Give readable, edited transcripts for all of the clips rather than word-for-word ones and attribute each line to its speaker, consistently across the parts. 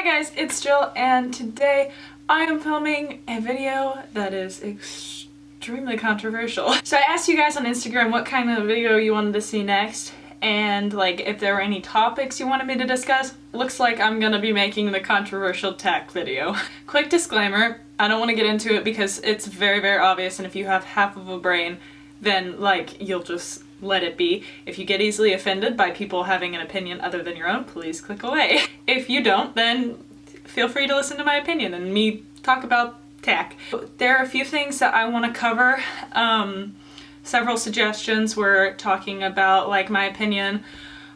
Speaker 1: guys, it's Jill, and today I am filming a video that is extremely controversial. So I asked you guys on Instagram what kind of video you wanted to see next, and like if there were any topics you wanted me to discuss. Looks like I'm gonna be making the controversial TACK video. Quick disclaimer, I don't want to get into it because it's very, very obvious, and if you have half of a brain, then like you'll just let it be. If you get easily offended by people having an opinion other than your own, please click away. If you don't, then feel free to listen to my opinion and me talk about TACK. There are a few things that I want to cover. Several suggestions were talking about like my opinion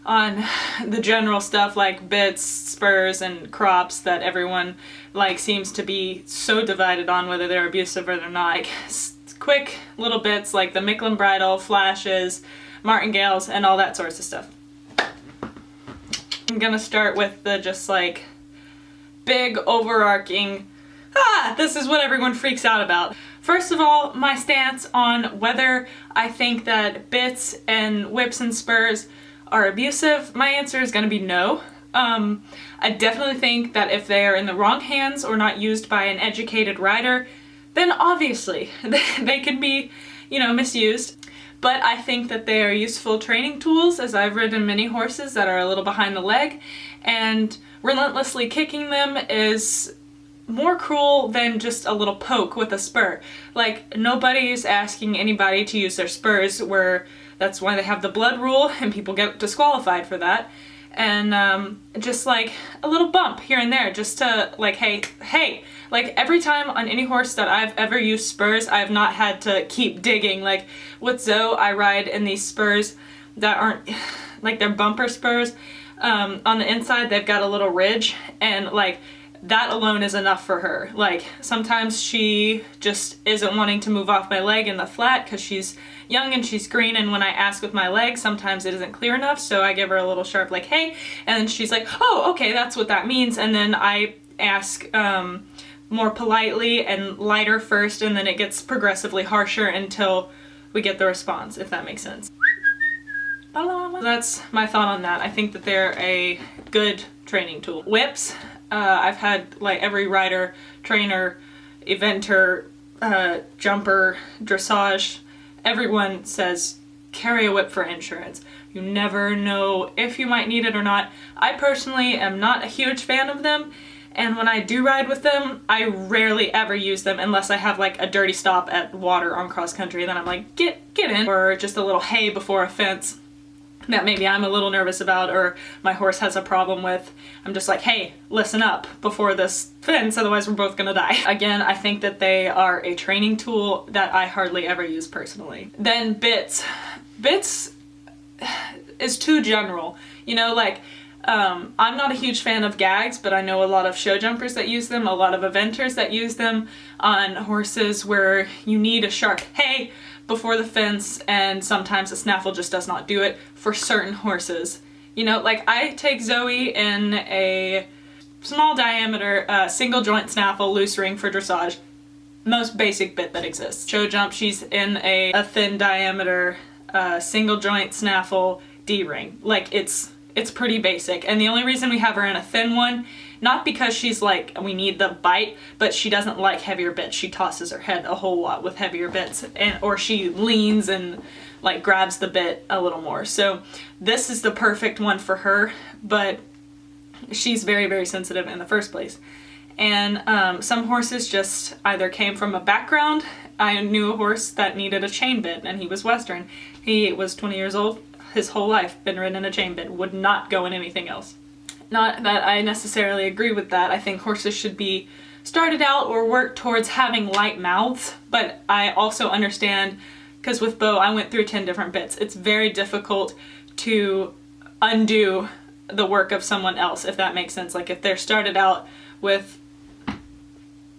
Speaker 1: on the general stuff like bits, spurs, and crops that everyone like seems to be so divided on whether they're abusive or they're not. Like, quick little bits like the Micklin bridle, flashes, martingales, and all that sorts of stuff. I'm gonna start with the just like big overarching, this is what everyone freaks out about. First of all, my stance on whether I think that bits and whips and spurs are abusive, my answer is gonna be no. I definitely think that if they are in the wrong hands or not used by an educated rider, then obviously they can be, misused. But I think that they are useful training tools, as I've ridden many horses that are a little behind the leg, and relentlessly kicking them is more cruel than just a little poke with a spur. Like, nobody's asking anybody to use their spurs, where that's why they have the blood rule and people get disqualified for that. And just like a little bump here and there just to like, hey, like every time on any horse that I've ever used spurs, I've not had to keep digging. Like with Zoe, I ride in these spurs that aren't like they're bumper spurs. On the inside, they've got a little ridge, and like that alone is enough for her. Like sometimes she just isn't wanting to move off my leg in the flat because she's young and she's green, and when I ask with my leg, sometimes it isn't clear enough, so I give her a little sharp like, hey, and then she's like, oh, okay, that's what that means, and then I ask more politely and lighter first, and then it gets progressively harsher until we get the response, if that makes sense. That's my thought on that. I think that they're a good training tool. Whips, I've had like every rider, trainer, eventer, jumper, dressage, everyone says carry a whip for insurance. You never know if you might need it or not. I personally am not a huge fan of them, and when I do ride with them, I rarely ever use them unless I have like a dirty stop at water on cross country. Then I'm like, get in, or just a little hay before a fence that maybe I'm a little nervous about or my horse has a problem with. I'm just like, hey, listen up before this fence, otherwise we're both gonna die. Again, I think that they are a training tool that I hardly ever use personally. Then bits. Bits is too general. I'm not a huge fan of gags, but I know a lot of show jumpers that use them, a lot of eventers that use them on horses where you need a sharp hey before the fence, and sometimes a snaffle just does not do it for certain horses. Like I take Zoe in a small diameter single joint snaffle loose ring for dressage, most basic bit that exists. Show jump, she's in a thin diameter single joint snaffle D-ring. Like it's pretty basic, and the only reason we have her in a thin one, not because she's like we need the bite, but she doesn't like heavier bits. She tosses her head a whole lot with heavier bits, or she leans and like grabs the bit a little more. So this is the perfect one for her, but she's very, very sensitive in the first place. And some horses just either came from a background. I knew a horse that needed a chain bit, and he was Western. He was 20 years old, his whole life been ridden in a chain bit, would not go in anything else. Not that I necessarily agree with that. I think horses should be started out or work towards having light mouths, but I also understand, because with Bo, I went through 10 different bits. It's very difficult to undo the work of someone else, if that makes sense. Like if they're started out with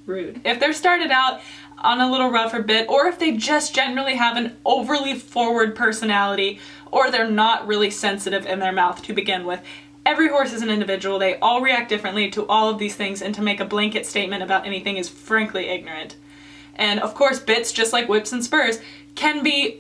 Speaker 1: rude. If they're started out on a little rougher bit, or if they just generally have an overly forward personality, or they're not really sensitive in their mouth to begin with. Every horse is an individual. They all react differently to all of these things, and to make a blanket statement about anything is frankly ignorant. And of course, bits, just like whips and spurs, can be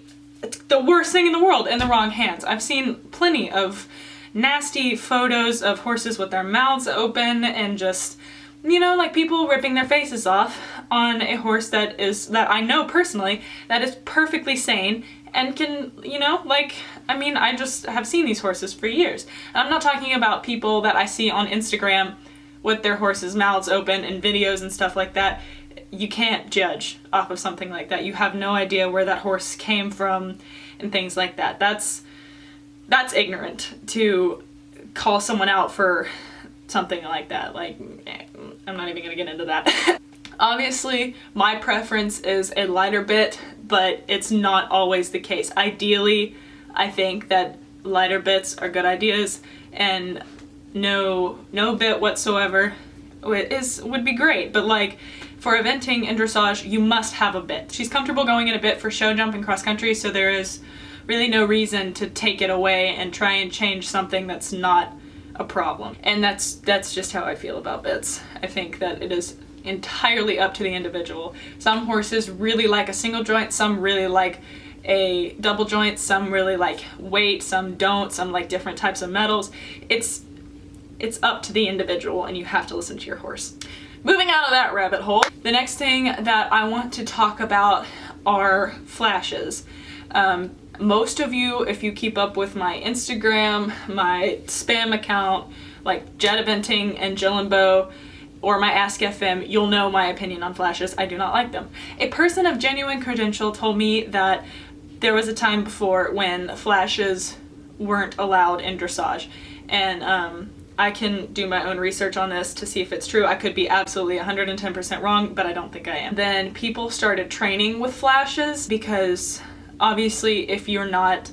Speaker 1: the worst thing in the world in the wrong hands. I've seen plenty of nasty photos of horses with their mouths open and just, you know, like people ripping their faces off on a horse that I know personally that is perfectly sane and can, you know, like, I mean, I just have seen these horses for years. And I'm not talking about people that I see on Instagram with their horses' mouths open in videos and stuff like that. You can't judge off of something like that. You have no idea where that horse came from and things like that. That's ignorant to call someone out for something like that. Like, I'm not even gonna get into that. Obviously, my preference is a lighter bit, but it's not always the case. Ideally, I think that lighter bits are good ideas, and no bit whatsoever would be great. But like, for eventing and dressage, you must have a bit. She's comfortable going in a bit for show jump and cross country, so there is really no reason to take it away and try and change something that's not a problem. And that's just how I feel about bits. I think that it is entirely up to the individual. Some horses really like a single joint, some really like a double joint, some really like weight, some don't, some like different types of metals. It's up to the individual, and you have to listen to your horse. Moving out of that rabbit hole, the next thing that I want to talk about are flashes. Most of you, if you keep up with my Instagram, my spam account, like Jet Eventing and Jill and Bo, or my Ask FM, you'll know my opinion on flashes. I do not like them. A person of genuine credential told me that there was a time before when flashes weren't allowed in dressage. And I can do my own research on this to see if it's true. I could be absolutely 110% wrong, but I don't think I am. Then people started training with flashes because obviously if you're not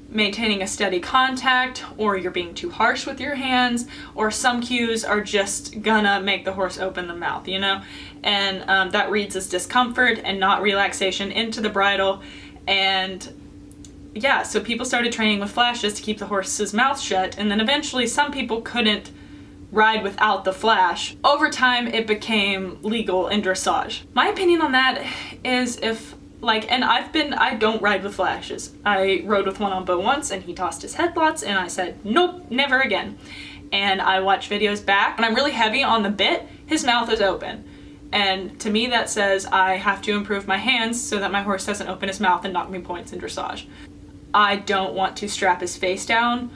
Speaker 1: maintaining a steady contact, or you're being too harsh with your hands, or some cues are just gonna make the horse open the mouth, you know? And that reads as discomfort and not relaxation into the bridle. And yeah, so people started training with flashes to keep the horse's mouth shut, and then eventually some people couldn't ride without the flash. Over time, it became legal in dressage. My opinion on that is if, like, and I don't ride with flashes. I rode with one on Bo once, and he tossed his headlots, and I said, nope, never again. And I watched videos back. When I'm really heavy on the bit, his mouth is open. And to me, that says I have to improve my hands so that my horse doesn't open his mouth and knock me points in dressage. I don't want to strap his face down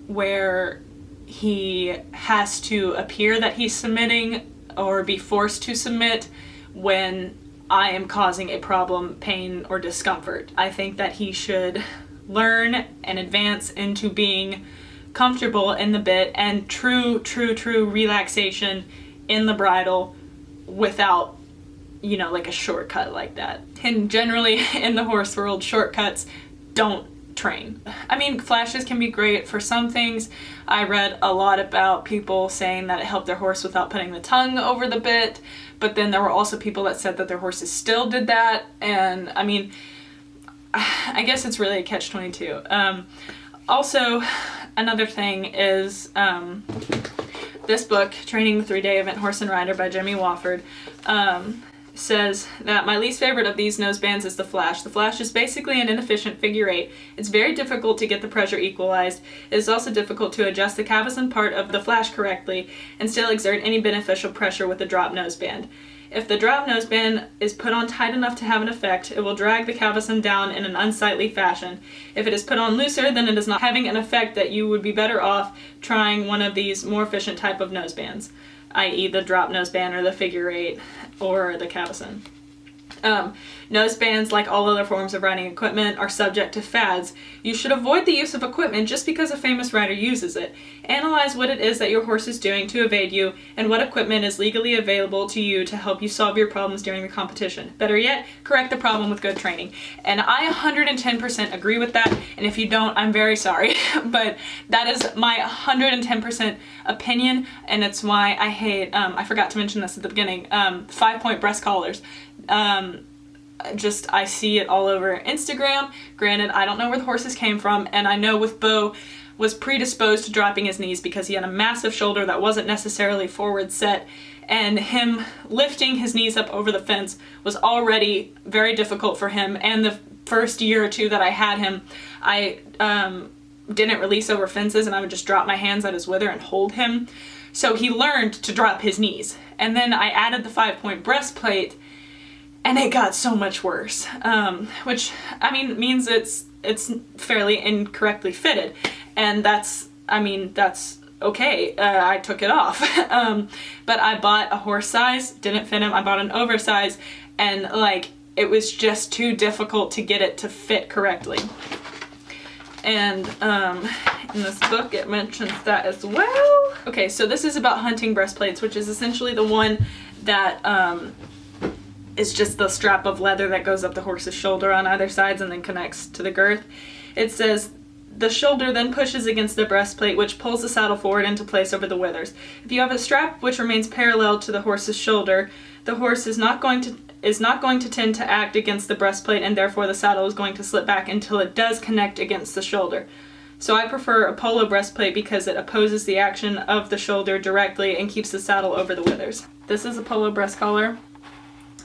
Speaker 1: where he has to appear that he's submitting or be forced to submit when I am causing a problem, pain, or discomfort. I think that he should learn and advance into being comfortable in the bit and true relaxation in the bridle without, you know, like a shortcut like that. And generally in the horse world, shortcuts don't train. I mean, flashes can be great for some things. I read a lot about people saying that it helped their horse without putting the tongue over the bit, but then there were also people that said that their horses still did that. And I mean, I guess it's really a catch-22. Also, another thing is this book, Training the 3-Day Event Horse and Rider by Jimmy Wofford, says that my least favorite of these nosebands is the flash. The flash is basically an inefficient figure 8. It's very difficult to get the pressure equalized. It is also difficult to adjust the cavesson part of the flash correctly and still exert any beneficial pressure with the drop noseband. If the drop noseband is put on tight enough to have an effect, it will drag the cavesson down in an unsightly fashion. If it is put on looser, then it is not having an effect that you would be better off trying one of these more efficient type of nosebands, i.e. the drop noseband or the figure 8 or the cavesson. Nosebands, like all other forms of riding equipment, are subject to fads. You should avoid the use of equipment just because a famous rider uses it. Analyze what it is that your horse is doing to evade you and what equipment is legally available to you to help you solve your problems during the competition. Better yet, correct the problem with good training. And I 110% agree with that, and if you don't, I'm very sorry. But that is my 110% opinion, and it's why I hate, I forgot to mention this at the beginning, 5-point breast collars. I see it all over Instagram. Granted, I don't know where the horses came from, and I know with Bo was predisposed to dropping his knees because he had a massive shoulder that wasn't necessarily forward set, and him lifting his knees up over the fence was already very difficult for him. And the first year or two that I had him, didn't release over fences, and I would just drop my hands at his wither and hold him. So he learned to drop his knees. And then I added the 5-point breastplate, and it got so much worse. Which, I mean, means it's fairly incorrectly fitted. And that's okay. I took it off. But I bought a horse size, didn't fit him. I bought an oversize, and like, it was just too difficult to get it to fit correctly. And in this book it mentions that as well. Okay, so this is about hunting breastplates, which is essentially the one that is just the strap of leather that goes up the horse's shoulder on either sides and then connects to the girth. It says, the shoulder then pushes against the breastplate, which pulls the saddle forward into place over the withers. If you have a strap which remains parallel to the horse's shoulder, the horse is not going to tend to act against the breastplate, and therefore the saddle is going to slip back until it does connect against the shoulder. So I prefer a polo breastplate because it opposes the action of the shoulder directly and keeps the saddle over the withers. This is a polo breast collar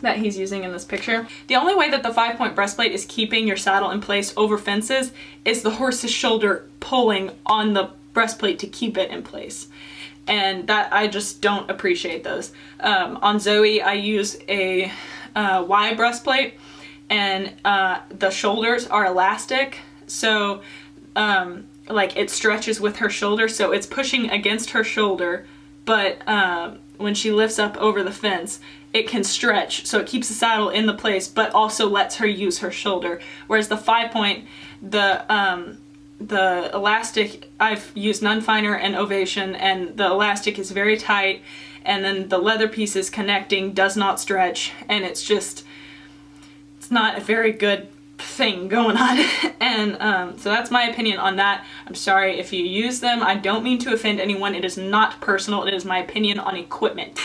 Speaker 1: that he's using in this picture. The only way that the 5-point breastplate is keeping your saddle in place over fences is the horse's shoulder pulling on the breastplate to keep it in place. And that, I just don't appreciate those. On Zoe, I use a Y breastplate, and the shoulders are elastic, so like it stretches with her shoulder, so it's pushing against her shoulder, but when she lifts up over the fence, it can stretch, so it keeps the saddle in the place, but also lets her use her shoulder. Whereas the 5-point, the elastic, I've used None Finer and Ovation, and the elastic is very tight, and then the leather piece is connecting, does not stretch, and it's not a very good thing going on. And so that's my opinion on that. I'm sorry if you use them. I don't mean to offend anyone. It is not personal. It is my opinion on equipment.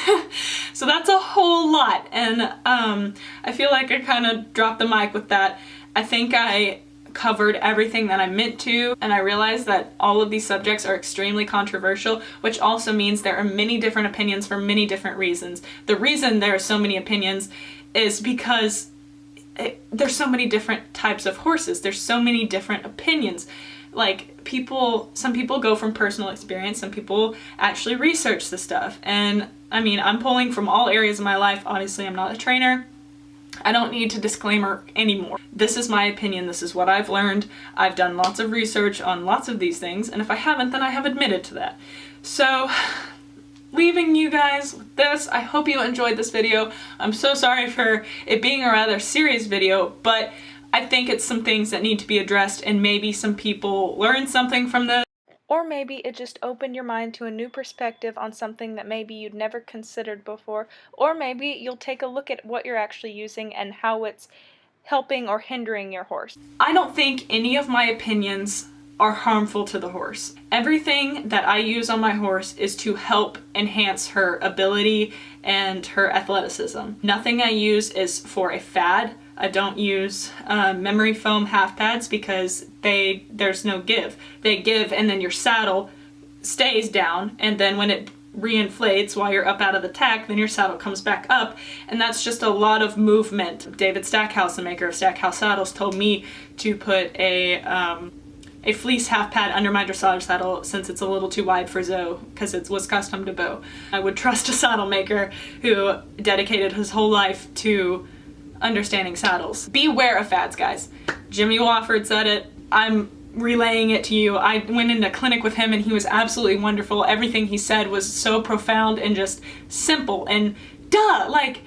Speaker 1: So that's a whole lot, and I feel like I kind of dropped the mic with that. I think I covered everything that I meant to, and I realized that all of these subjects are extremely controversial, which also means there are many different opinions for many different reasons. The reason there are so many opinions is because there's so many different types of horses. There's so many different opinions. Like, some people go from personal experience, some people actually research the stuff. And I mean, I'm pulling from all areas of my life. Obviously, I'm not a trainer. I don't need to disclaimer anymore. This is my opinion. This is what I've learned. I've done lots of research on lots of these things, and if I haven't, then I have admitted to that. So, leaving you guys with this. I hope you enjoyed this video. I'm so sorry for it being a rather serious video, but I think it's some things that need to be addressed, and maybe some people learn something from this.
Speaker 2: Or maybe it just opened your mind to a new perspective on something that maybe you'd never considered before. Or maybe you'll take a look at what you're actually using and how it's helping or hindering your horse.
Speaker 1: I don't think any of my opinions are harmful to the horse. Everything that I use on my horse is to help enhance her ability and her athleticism. Nothing I use is for a fad. I don't use memory foam half pads because there's no give. They give, and then your saddle stays down, and then when it reinflates while you're up out of the tack, then your saddle comes back up, and that's just a lot of movement. David Stackhouse, the maker of Stackhouse saddles, told me to put a fleece half pad under my dressage saddle since it's a little too wide for Zoe because it was custom to Bo. I would trust a saddle maker who dedicated his whole life to understanding saddles. Beware of fads, guys. Jimmy Wofford said it. I'm relaying it to you. I went into clinic with him and he was absolutely wonderful. Everything he said was so profound and just simple and don't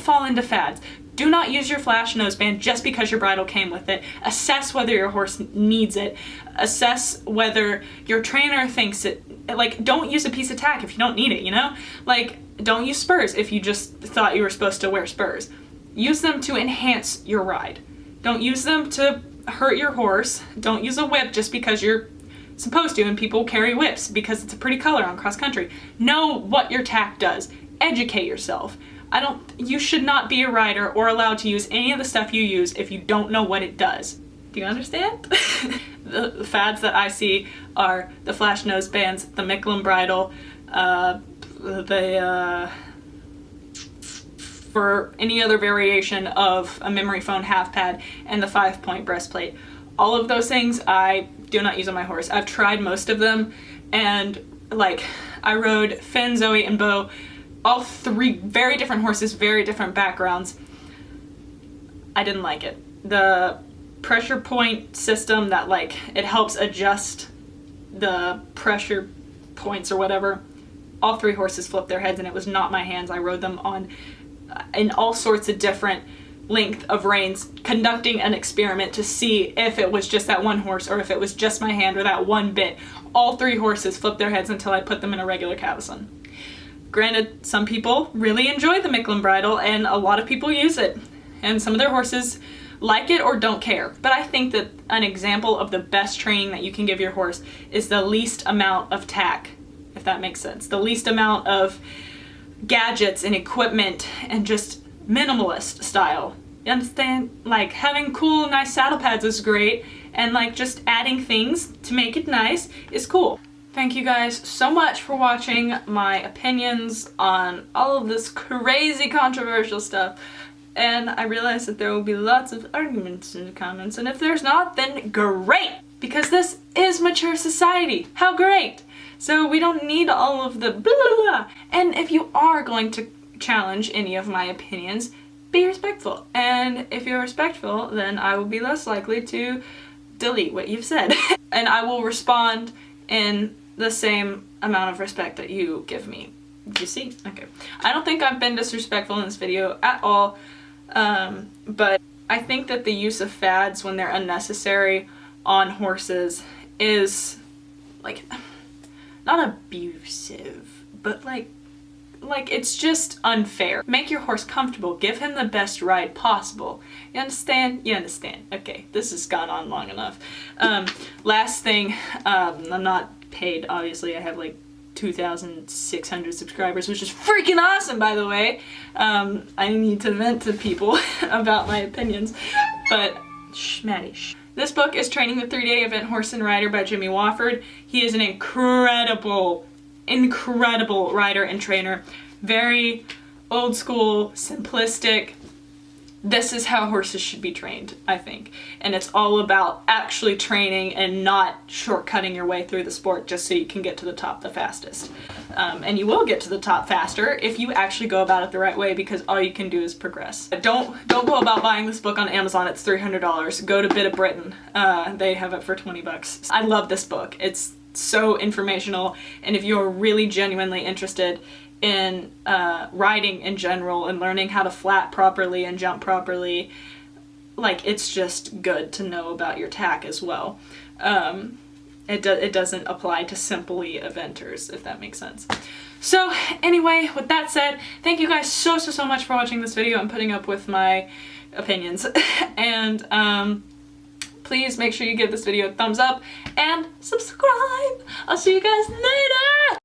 Speaker 1: fall into fads. Do not use your flash noseband just because your bridle came with it. Assess whether your horse needs it. Assess whether your trainer thinks it. Like, don't use a piece of tack if you don't need it, you know? Like, don't use spurs if you just thought you were supposed to wear spurs. Use them to enhance your ride. Don't use them to hurt your horse. Don't use a whip just because you're supposed to, and people carry whips because it's a pretty color on cross country. Know what your tack does. Educate yourself. You should not be a rider or allowed to use any of the stuff you use if you don't know what it does. Do you understand? The fads that I see are the flash nosebands, the Micklem bridle, for any other variation of a memory foam half pad, and the 5-point breastplate. all of those things I do not use on my horse. I've tried most of them, and like I rode Finn, Zoe, and Bo, all three very different horses, very different backgrounds. I didn't like it. The pressure point system that like it helps adjust the pressure points or whatever, all three horses flipped their heads, and it was not my hands. I rode them on in all sorts of different length of reins, conducting an experiment to see if it was just that one horse or if it was just my hand or that one bit. All three horses flipped their heads until I put them in a regular cavesson. Granted, some people really enjoy the Micklin bridle and a lot of people use it, and some of their horses like it or don't care. But I think that an example of the best training that you can give your horse is the least amount of tack, if that makes sense. The least amount of gadgets and equipment and just minimalist style. You understand? Like having cool, nice saddle pads is great, and like just adding things to make it nice is cool. Thank you guys so much for watching my opinions on all of this crazy controversial stuff. And I realize that there will be lots of arguments in the comments, and if there's not, then great! Because this is mature society. How great! So we don't need all of the blah blah blah. And if you are going to challenge any of my opinions, be respectful. And if you're respectful, then I will be less likely to delete what you've said. And I will respond in the same amount of respect that you give me. You see? Okay. I don't think I've been disrespectful in this video at all. But I think that the use of fads when they're unnecessary on horses is like not abusive, but like it's just unfair. Make your horse comfortable. Give him the best ride possible. You understand? You understand. Okay, this has gone on long enough. Last thing, I'm not paid, obviously. I have like 2,600 subscribers, which is freaking awesome, by the way. I need to vent to people about my opinions, but shh, Maddie, shh. This book is Training the 3-Day Event Horse and Rider by Jimmy Wofford. He is an incredible rider and trainer. Very old school, simplistic. This is how horses should be trained, I think. And it's all about actually training and not shortcutting your way through the sport just so you can get to the top the fastest. And you will get to the top faster if you actually go about it the right way, because all you can do is progress. Don't go about buying this book on Amazon. It's $300. Go to Bit of Britain. They have it for 20 bucks. I love this book. It's so informational, and if you're really genuinely interested in riding in general and learning how to flat properly and jump properly, like, it's just good to know about your tack as well. It doesn't apply to simply eventers, if that makes sense. So anyway, with that said, thank you guys so much for watching this video and putting up with my opinions. And please make sure you give this video a thumbs up and subscribe. I'll see you guys later!